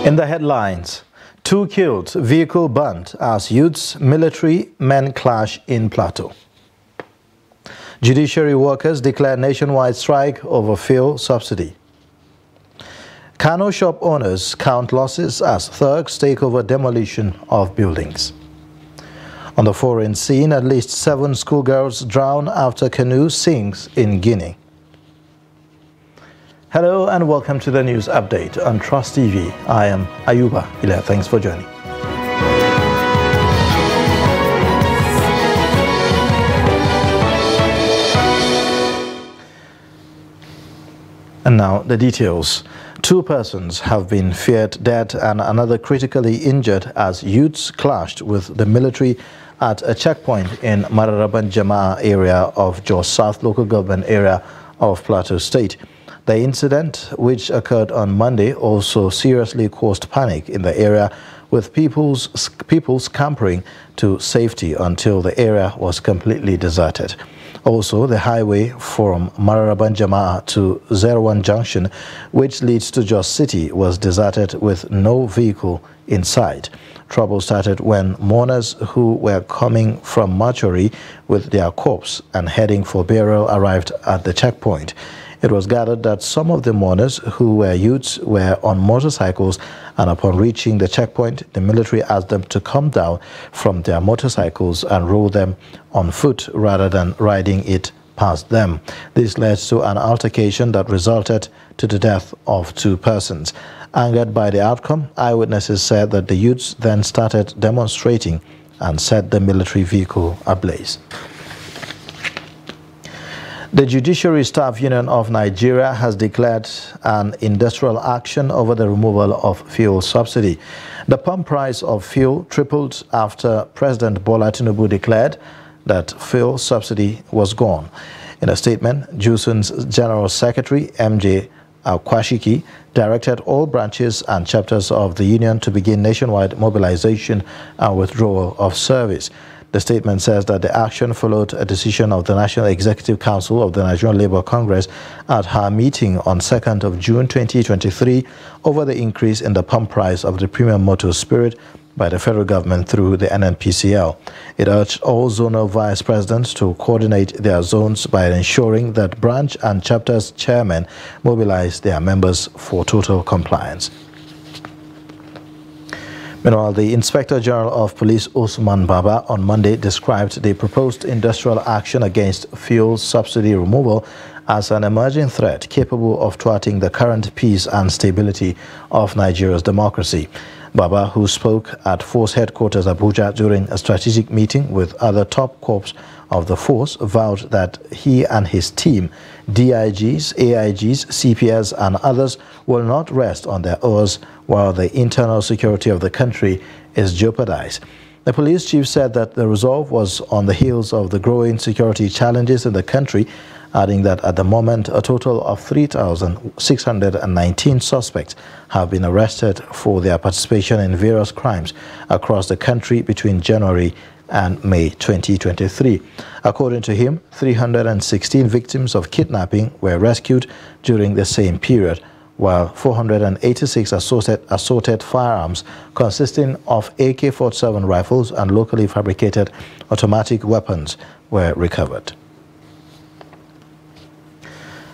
In the headlines, 2 killed, vehicle burnt as youths, military men clash in Plateau. Judiciary workers declare nationwide strike over fuel subsidy. Kano shop owners count losses as thugs take over demolition of buildings. On the foreign scene, at least 7 schoolgirls drown after canoe sinks in Guinea. Hello and welcome to the news update on Trust TV. I am Ayuba Ila. Thanks for joining. And now the details. 2 persons have been feared dead and another critically injured as youths clashed with the military at a checkpoint in Mararaban Jama'a area of Jos South local government area of Plateau State. The incident, which occurred on Monday, also seriously caused panic in the area, with people scampering to safety until the area was completely deserted. Also, the highway from Mararaban Jama'a to 01 Junction, which leads to Jos City, was deserted with no vehicle in sight. Trouble started when mourners who were coming from mortuary with their corpse and heading for burial arrived at the checkpoint. It was gathered that some of the mourners, who were youths, were on motorcycles, and upon reaching the checkpoint, the military asked them to come down from their motorcycles and roll them on foot rather than riding it past them. This led to an altercation that resulted to the death of 2 persons. Angered by the outcome, eyewitnesses said that the youths then started demonstrating and set the military vehicle ablaze. The Judiciary Staff Union of Nigeria has declared an industrial action over the removal of fuel subsidy. The pump price of fuel tripled after President Bola Tinubu declared that fuel subsidy was gone. In a statement, JUSUN's General Secretary MJ Kwashiki directed all branches and chapters of the union to begin nationwide mobilization and withdrawal of service. The statement says that the action followed a decision of the National Executive Council of the Nigerian Labour Congress at her meeting on 2nd of June 2023 over the increase in the pump price of the premium motor spirit by the federal government through the NNPCL. It urged all zonal vice presidents to coordinate their zones by ensuring that branch and chapters chairmen mobilize their members for total compliance. Meanwhile, the Inspector General of Police, Usman Baba, on Monday described the proposed industrial action against fuel subsidy removal as an emerging threat capable of thwarting the current peace and stability of Nigeria's democracy. Baba, who spoke at Force Headquarters Abuja during a strategic meeting with other top corps of the force, vowed that he and his team, DIGs, AIGs, CPS and others, will not rest on their oars while the internal security of the country is jeopardized. The police chief said that the resolve was on the heels of the growing security challenges in the country, adding that at the moment a total of 3,619 suspects have been arrested for their participation in various crimes across the country between January and May 2023. According to him, 316 victims of kidnapping were rescued during the same period, while 486 assorted firearms consisting of AK-47 rifles and locally fabricated automatic weapons were recovered.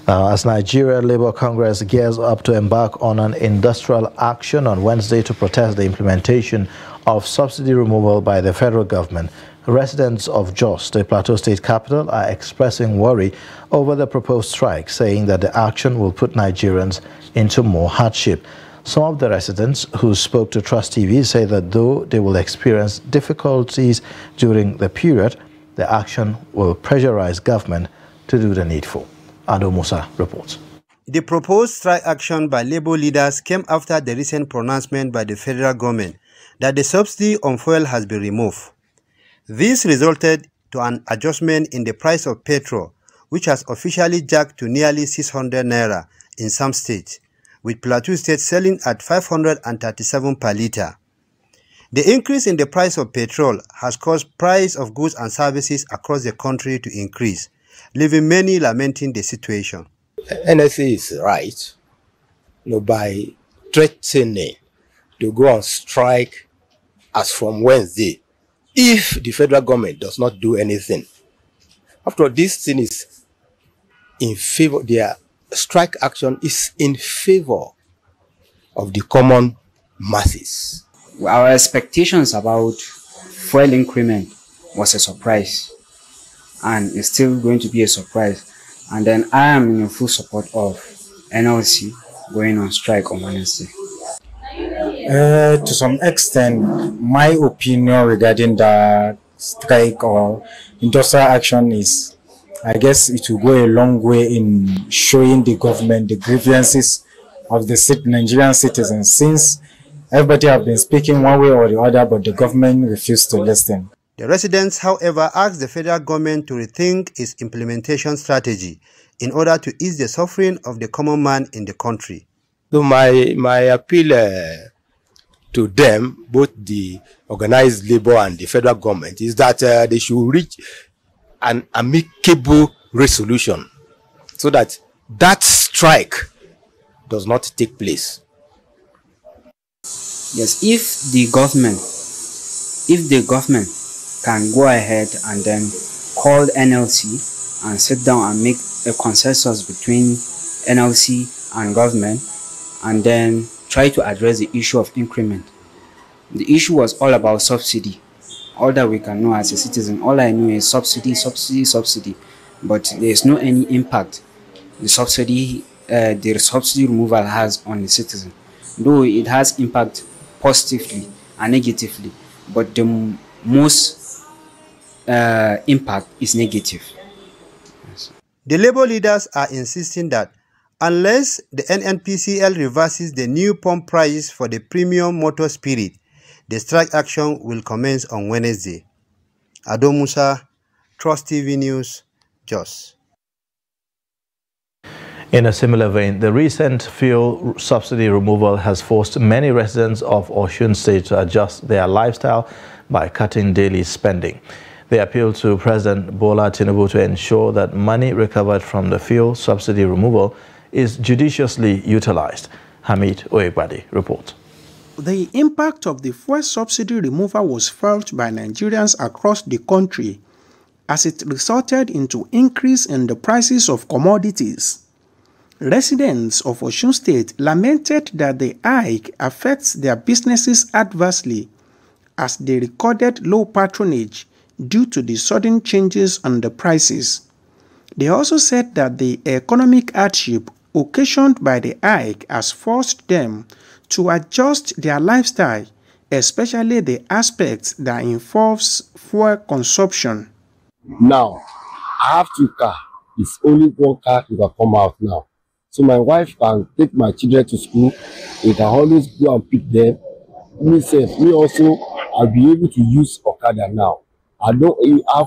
As Nigeria Labour Congress gears up to embark on an industrial action on Wednesday to protest the implementation of subsidy removal by the federal government, residents of Jos, the Plateau State capital, are expressing worry over the proposed strike, saying that the action will put Nigerians into more hardship. Some of the residents who spoke to Trust TV say that though they will experience difficulties during the period, the action will pressurize government to do the needful. Ado Musa reports. The proposed strike action by Labour leaders came after the recent pronouncement by the federal government that the subsidy on fuel has been removed. This resulted to an adjustment in the price of petrol, which has officially jacked to nearly 600 naira in some states, with Plateau State selling at 537 per litre. The increase in the price of petrol has caused price of goods and services across the country to increase, leaving many lamenting the situation. NSA is right, by threatening to go on strike as from Wednesday if the federal government does not do anything. After all, this thing is in favor, their strike action is in favor of the common masses. Our expectations about fuel increment was a surprise, and it's still going to be a surprise. And then I am in full support of NLC going on strike on Wednesday. To some extent, my opinion regarding the strike or industrial action is, I guess it will go a long way in showing the government the grievances of the Nigerian citizens, since everybody have been speaking one way or the other, but the government refused to listen. The residents, however, asked the federal government to rethink its implementation strategy in order to ease the suffering of the common man in the country. So my appeal to them, both the organized labor and the federal government, is that they should reach an amicable resolution so that that strike does not take place. Yes, if the government can go ahead and then call NLC and sit down and make a consensus between NLC and government, and then try to address the issue of increment. The issue was all about subsidy. All that we can know as a citizen, all I know is subsidy, subsidy, subsidy. But there is no any impact the subsidy removal has on the citizen. Though it has impact positively and negatively, but the most impact is negative. Yes. The labor leaders are insisting that unless the NNPCL reverses the new pump price for the premium motor spirit, the strike action will commence on Wednesday. Ado Musa, Trust TV News, Jos. In a similar vein, the recent fuel subsidy removal has forced many residents of Osun State to adjust their lifestyle by cutting daily spending. They appeal to President Bola Tinubu to ensure that money recovered from the fuel subsidy removal is judiciously utilized. Hamid Oyegbade reports. The impact of the fuel subsidy removal was felt by Nigerians across the country as it resulted into increase in the prices of commodities. Residents of Osun State lamented that the hike affects their businesses adversely as they recorded low patronage due to the sudden changes on the prices. They also said that the economic hardship occasioned by the hike has forced them to adjust their lifestyle, especially the aspects that involves fuel consumption. Now, I have 2 cars. It's only 1 car that can come out now. So my wife can take my children to school. We can always go and pick them. Me also, I'll be able to use Okada now. I don't even have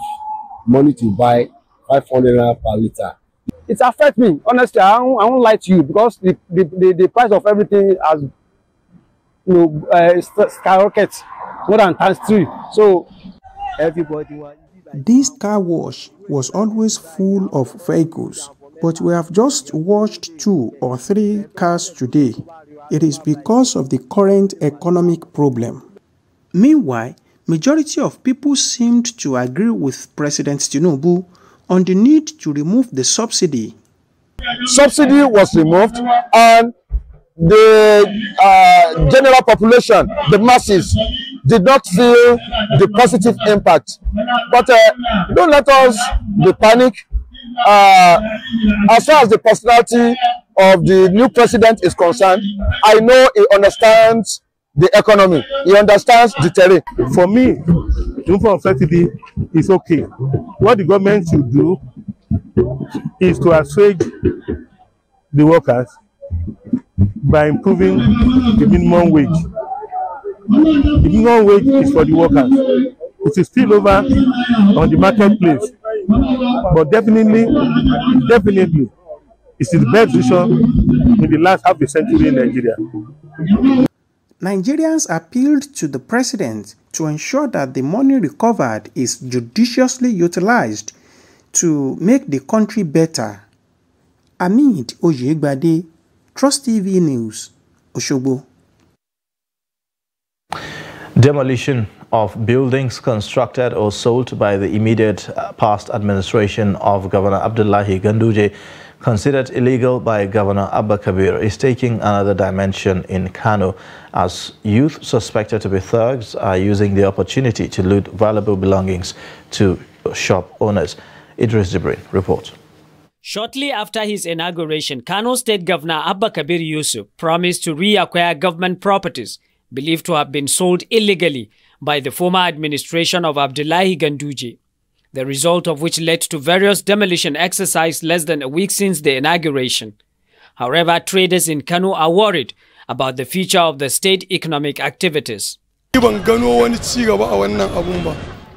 money to buy 500 naira per liter. It affects me. Honestly, I won't lie to you, because the price of everything has skyrockets more than ×3. So everybody. This car wash was always full of vehicles, but we have just washed 2 or 3 cars today. It is because of the current economic problem. Meanwhile, majority of people seemed to agree with President Tinubu on the need to remove the subsidy. Subsidy was removed, and the general population, the masses, did not feel the positive impact. But don't let us be panic. As far as the personality of the new president is concerned, I know he understands the economy, he understands the terrain. For me, the removal of subsidy is okay. What the government should do is to assuage the workers by improving the minimum wage. The minimum wage is for the workers. It is still over on the marketplace, but definitely, it's the best decision in the last half a century in Nigeria. Nigerians appealed to the president to ensure that the money recovered is judiciously utilized to make the country better. Hamid Oyegbade, Trust TV News, Osogbo. Demolition of buildings constructed or sold by the immediate past administration of Governor Abdullahi Ganduje, considered illegal by Governor Abba Kabir, is taking another dimension in Kano, as youth suspected to be thugs are using the opportunity to loot valuable belongings to shop owners. Idris Jibrin reports. Shortly after his inauguration, Kano State Governor Abba Kabir Yusuf promised to reacquire government properties believed to have been sold illegally by the former administration of Abdullahi Ganduje, the result of which led to various demolition exercises less than a week since the inauguration. However, traders in Kano are worried about the future of the state economic activities.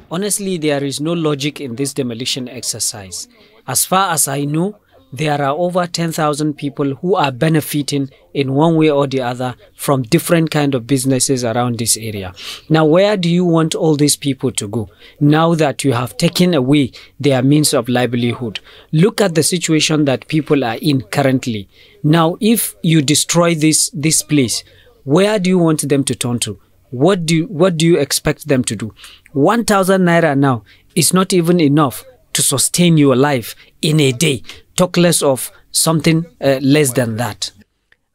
Honestly, there is no logic in this demolition exercise. As far as I know, there are over 10,000 people who are benefiting in one way or the other from different kind of businesses around this area. Now, where do you want all these people to go now that you have taken away their means of livelihood? Look at the situation that people are in currently. Now, if you destroy this place, where do you want them to turn to? What do you expect them to do? 1,000 naira now is not even enough to sustain your life in a day, talk less of something less than that.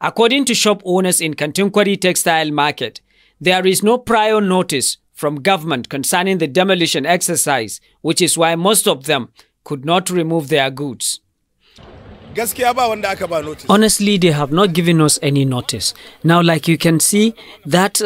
According to shop owners in Kantunkwari Textile Market, there is no prior notice from government concerning the demolition exercise, which is why most of them could not remove their goods. Honestly, they have not given us any notice. Now, like you can see, that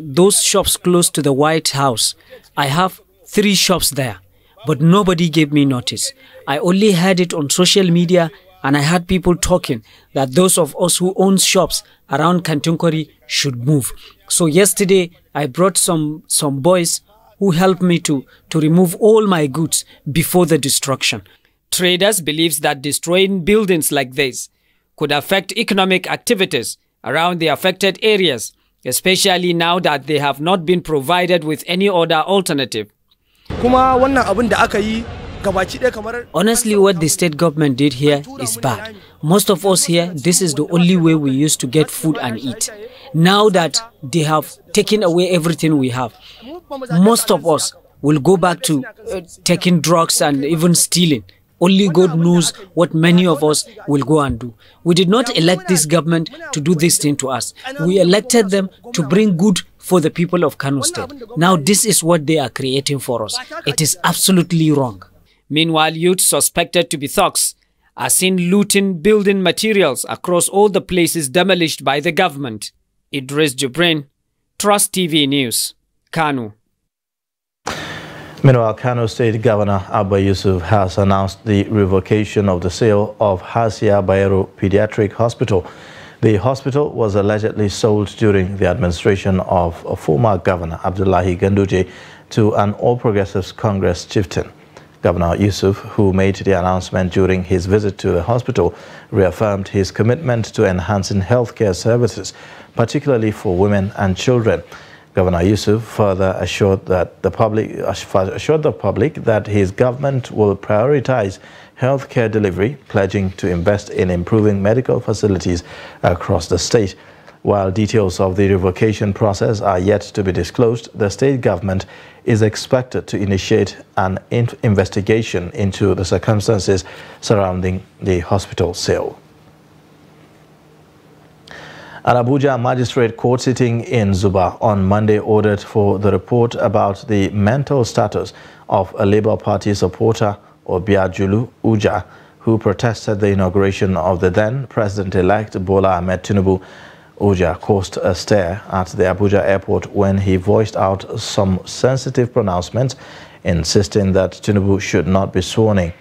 those shops close to the White House, I have 3 shops there, but nobody gave me notice. I only heard it on social media, and I had people talking that those of us who own shops around Kantunkwari should move. So yesterday, I brought some boys who helped me to remove all my goods before the destruction. Traders believes that destroying buildings like this could affect economic activities around the affected areas, especially now that they have not been provided with any other alternative. Honestly, what the state government did here is bad. Most of us here, this is the only way we used to get food and eat. Now that they have taken away everything we have, most of us will go back to taking drugs and even stealing. Only God knows what many of us will go and do. We did not elect this government to do this thing to us. We elected them to bring good for the people of Kano State. Now this is what they are creating for us. It is absolutely wrong. Meanwhile, youth suspected to be thugs are seen looting building materials across all the places demolished by the government. Idris Jibrin, Trust TV News, Kano. Meanwhile, Kano State Governor Abba Yusuf has announced the revocation of the sale of Hasia Bayero Pediatric Hospital. The hospital was allegedly sold during the administration of a former governor, Abdullahi Ganduje, to an All Progressives Congress chieftain. Governor Yusuf, who made the announcement during his visit to the hospital, reaffirmed his commitment to enhancing healthcare services, particularly for women and children. Governor Yusuf further assured the public that his government will prioritize healthcare delivery, pledging to invest in improving medical facilities across the state. While details of the revocation process are yet to be disclosed, the state government is expected to initiate an investigation into the circumstances surrounding the hospital sale. An Abuja magistrate court sitting in Zuba on Monday ordered for the report about the mental status of a Labour Party supporter, Obiajulu Uja, who protested the inauguration of the then President-elect Bola Ahmed Tinubu. Uja caused a stir at the Abuja airport when he voiced out some sensitive pronouncements, insisting that Tinubu should not be sworn in.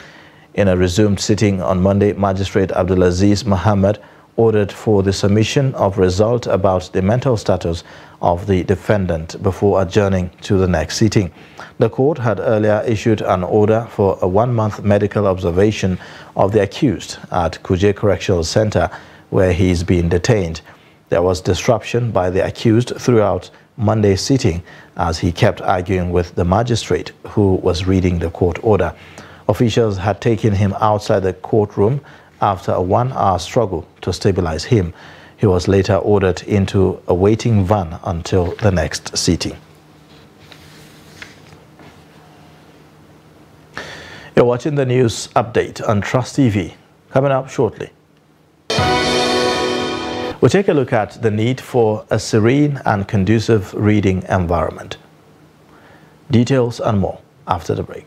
In a resumed sitting on Monday, Magistrate Abdulaziz Muhammad ordered for the submission of result about the mental status of the defendant before adjourning to the next sitting. The court had earlier issued an order for a 1-month medical observation of the accused at Kuje Correctional Center, where he is being detained. There was disruption by the accused throughout Monday's sitting as he kept arguing with the magistrate who was reading the court order. Officials had taken him outside the courtroom after a 1-hour struggle to stabilize him. He was later ordered into a waiting van until the next sitting. You're watching the news update on Trust TV. Coming up shortly, we'll take a look at the need for a serene and conducive reading environment. Details and more after the break.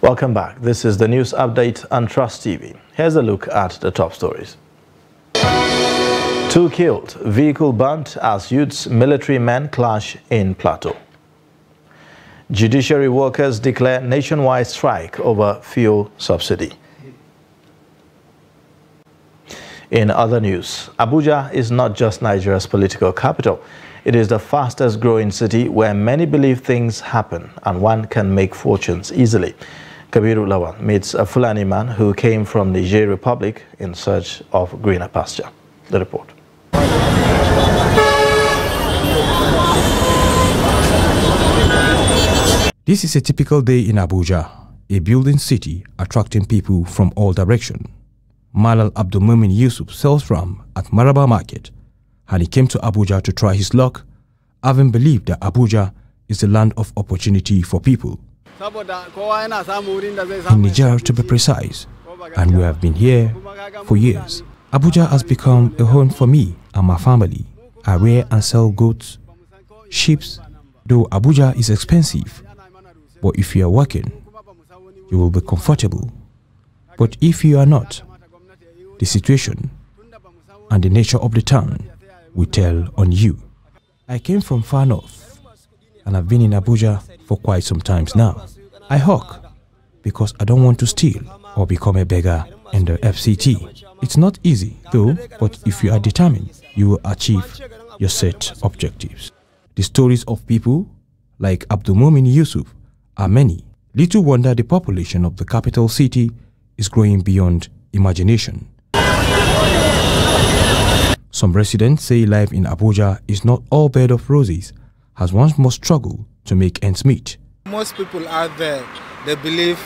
Welcome back. This is the news update on Trust TV. Here's a look at the top stories. 2 killed, vehicle burnt as youths military men clash in Plateau. Judiciary workers declare nationwide strike over fuel subsidy. In other news, Abuja is not just Nigeria's political capital. It is the fastest growing city where many believe things happen and one can make fortunes easily. Kabiru Lawan meets a Fulani man who came from the Niger Republic in search of greener pasture. The report. This is a typical day in Abuja, a building city attracting people from all directions. Malal Abdulmumin Yusuf sells ram at Maraba Market, and he came to Abuja to try his luck, having believed that Abuja is the land of opportunity for people. In Niger, to be precise, and we have been here for years. Abuja has become a home for me and my family. I rear and sell goats, sheep, though Abuja is expensive. But if you are working, you will be comfortable. But if you are not, the situation and the nature of the town will tell on you. I came from far north, and I've been in Abuja for quite some time now. I hawk because I don't want to steal or become a beggar in the FCT. It's not easy though, but if you are determined, you will achieve your set objectives. The stories of people like Abdulmumin Yusuf are many. Little wonder the population of the capital city is growing beyond imagination. Some residents say life in Abuja is not all bed of roses, as one must struggle to make ends meet. Most people out there, they believe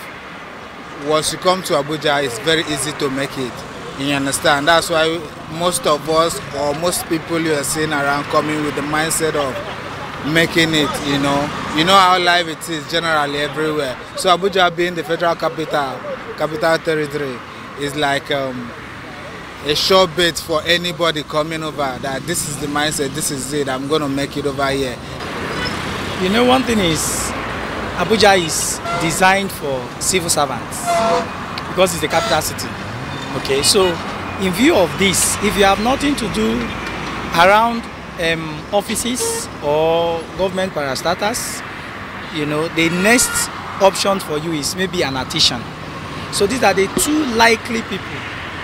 once you come to Abuja, it's very easy to make it. You understand? That's why most of us, or most people you are seeing around, coming with the mindset of making it, you know. You know how life it is generally everywhere. So Abuja being the federal capital territory is like a sure bet for anybody coming over that this is the mindset, this is it, I'm going to make it over here. You know, one thing is, Abuja is designed for civil servants because it's the capital city. Okay, so in view of this, if you have nothing to do around offices or government parastatals, you know, the next option for you is maybe an artisan. So these are the two likely people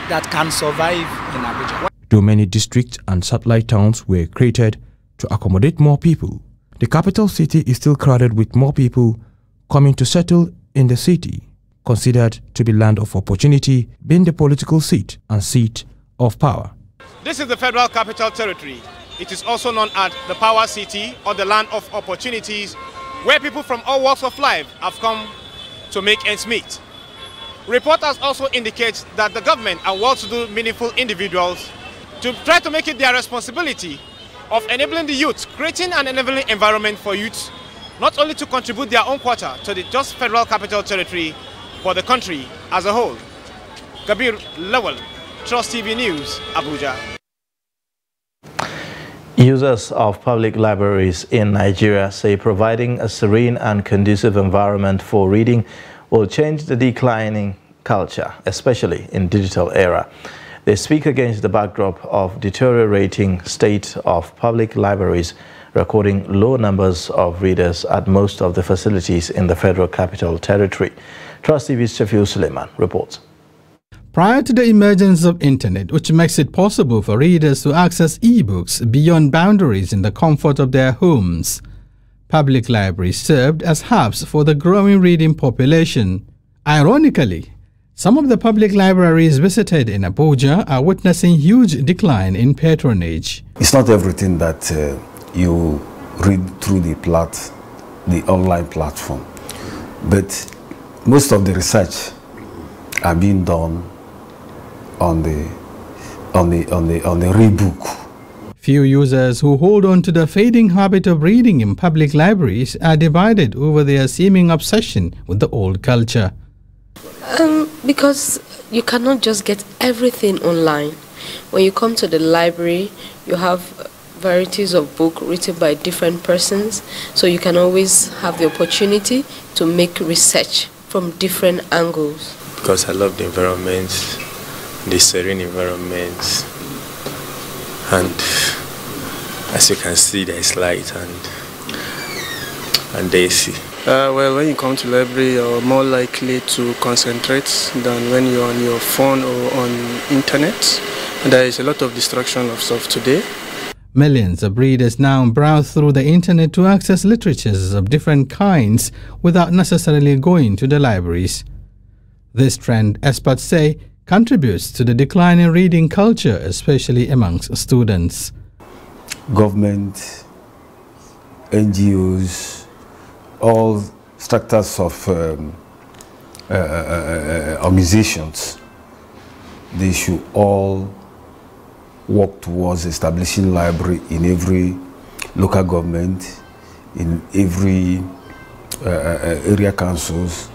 that can survive in Abuja. Though many districts and satellite towns were created to accommodate more people, the capital city is still crowded with more people coming to settle in the city, considered to be land of opportunity, being the political seat and seat of power. This is the Federal Capital Territory. It is also known as the Power City or the Land of Opportunities, where people from all walks of life have come to make ends meet. Reporters also indicate that the government and well-to-do meaningful individuals to try to make it their responsibility of enabling the youth, creating an enabling environment for youth, not only to contribute their own quota to the just Federal Capital Territory, but the country as a whole. Kabir Lawal, Trust TV News, Abuja. Users of public libraries in Nigeria say providing a serene and conducive environment for reading will change the declining culture, especially in digital era. They speak against the backdrop of deteriorating state of public libraries, recording low numbers of readers at most of the facilities in the Federal Capital Territory. Trust TV's Shafiul Suleiman reports. Prior to the emergence of internet, which makes it possible for readers to access e-books beyond boundaries in the comfort of their homes, public libraries served as hubs for the growing reading population. Ironically, some of the public libraries visited in Abuja are witnessing huge decline in patronage. It's not everything that you read through the online platform, but most of the research are being done on the rebook. Few users who hold on to the fading habit of reading in public libraries are divided over their seeming obsession with the old culture. Because you cannot just get everything online. When you come to the library, you have varieties of books written by different persons, so you can always have the opportunity to make research from different angles. Because I love the environment, the serene environment, and as you can see, there is light and AC. Well, when you come to library, you're more likely to concentrate than when you're on your phone or on internet. And there is a lot of distraction of stuff today. Millions of readers now browse through the internet to access literatures of different kinds without necessarily going to the libraries. This trend, experts say, contributes to the decline in reading culture, especially amongst students. Government, NGOs, all structures of organizations, they should all work towards establishing library in every local government, in every area councils.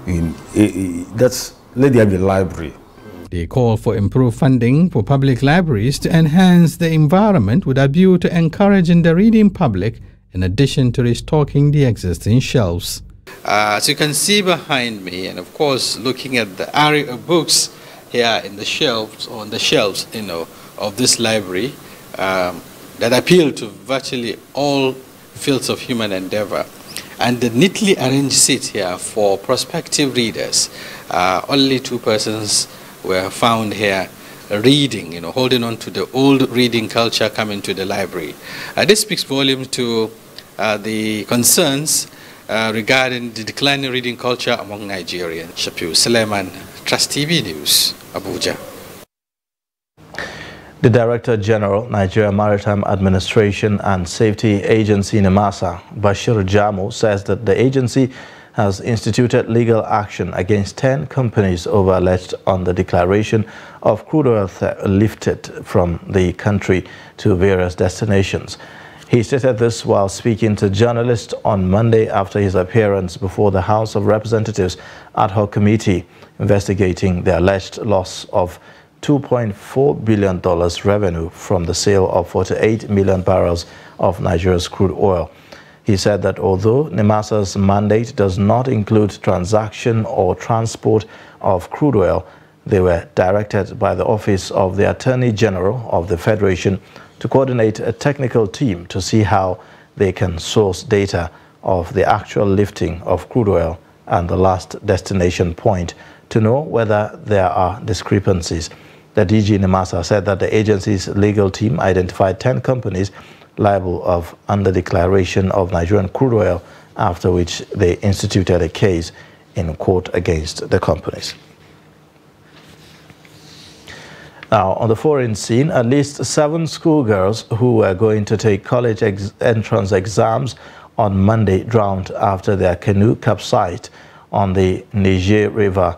Let there be a library. They call for improved funding for public libraries to enhance the environment with a view to encouraging the reading public, in addition to restocking the existing shelves. As you can see behind me, and of course looking at the array of books here in the shelves, on the shelves, of this library, that appeal to virtually all fields of human endeavor, and the neatly arranged seats here for prospective readers. Only 2 persons were found here reading, holding on to the old reading culture coming to the library. This speaks volumes to the concerns regarding the declining reading culture among Nigerians. Shafiul Suleiman, Trust TV News, Abuja. The Director General, Nigeria Maritime Administration and Safety Agency, NIMASA, Bashir Jamo, says that the agency has instituted legal action against 10 companies over alleged on the declaration of crude oil lifted from the country to various destinations. He stated this while speaking to journalists on Monday after his appearance before the House of Representatives ad hoc committee investigating the alleged loss of $2.4 billion revenue from the sale of 48 million barrels of Nigeria's crude oil. He said that although NIMASA's mandate does not include transaction or transport of crude oil, they were directed by the Office of the Attorney General of the Federation to coordinate a technical team to see how they can source data of the actual lifting of crude oil and the last destination point to know whether there are discrepancies. The DG NIMASA said that the agency's legal team identified 10 companies liable of under-declaration of Nigerian crude oil, after which they instituted a case in court against the companies. Now, on the foreign scene, at least 7 schoolgirls who were going to take college entrance exams on Monday drowned after their canoe capsized on the Niger River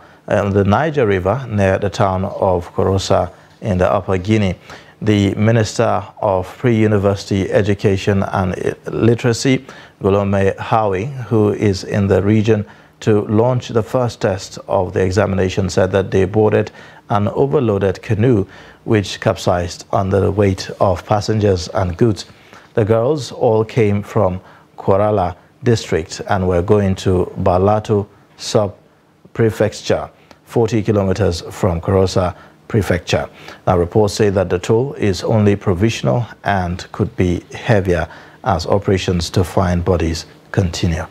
near the town of Korosa in the Upper Guinea. The Minister of Pre-University Education and Literacy, Golome Howie, who is in the region to launch the first test of the examination, said that they boarded an overloaded canoe which capsized under the weight of passengers and goods. The girls all came from Korala district and were going to Balato sub-prefecture, 40 kilometers from Korosa prefecture. Now, reports say that the toll is only provisional and could be heavier as operations to find bodies continue.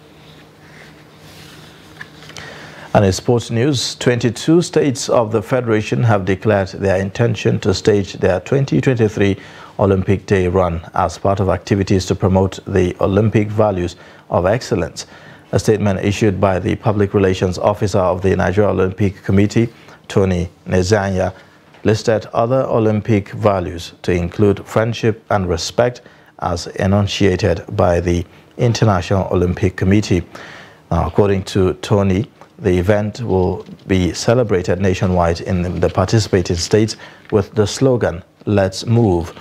And in sports news, 22 states of the Federation have declared their intention to stage their 2023 Olympic Day run as part of activities to promote the Olympic values of excellence. A statement issued by the Public Relations Officer of the Nigeria Olympic Committee, Tony Nezanya, listed other Olympic values to include friendship and respect as enunciated by the International Olympic Committee. Now, according to Tony, the event will be celebrated nationwide in the participating states with the slogan, "Let's Move."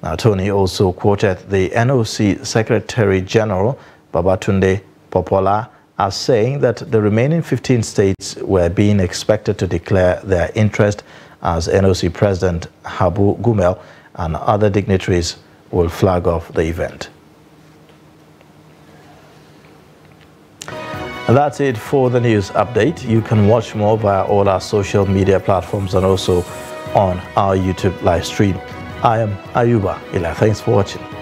Now, Tony also quoted the NOC Secretary General, Babatunde Popola, as saying that the remaining 15 states were being expected to declare their interest as NOC President Habu Gumel and other dignitaries will flag off the event. And that's it for the news update. You can watch more via all our social media platforms and also on our YouTube live stream. I am Ayuba Ila. Thanks for watching.